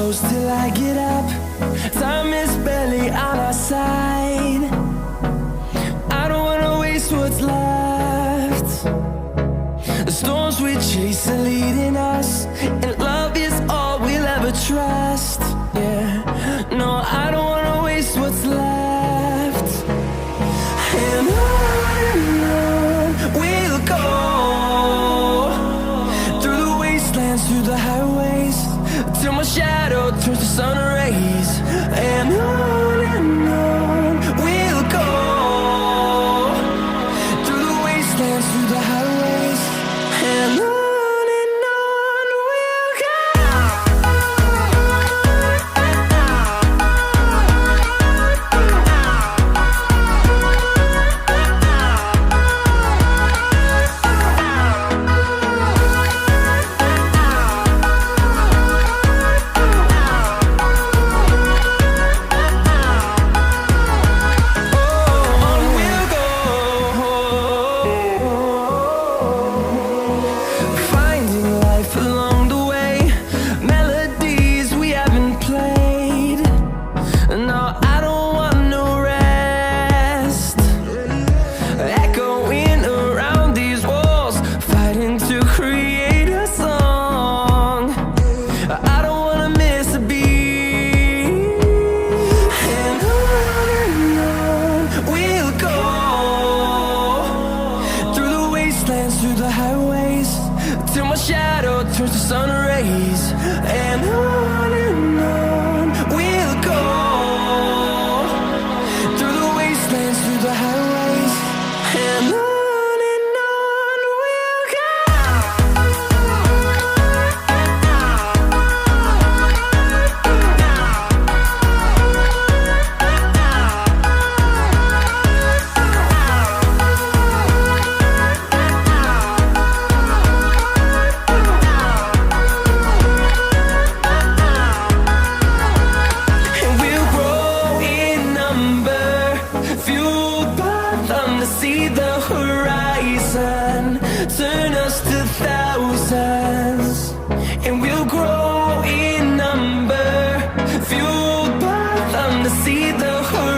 close till I get up. Time is barely on our side. I don't wanna waste what's left. The storms we chase are leading us, and love is all we'll ever trust. Yeah, no, I don't wanna waste what's left. And on we'll go, through the wastelands, through the highways, till my shadow turns to sun rays. And on we'll go, through the wastelands, through the highways, and on we'll go. Through the highways, till my shadow turns to sun rays. And on we'll go, through the wastelands, through the highways, and on we'll go. See the horizon turn us to thousands, and we'll grow in number, fueled by them to see the horizon.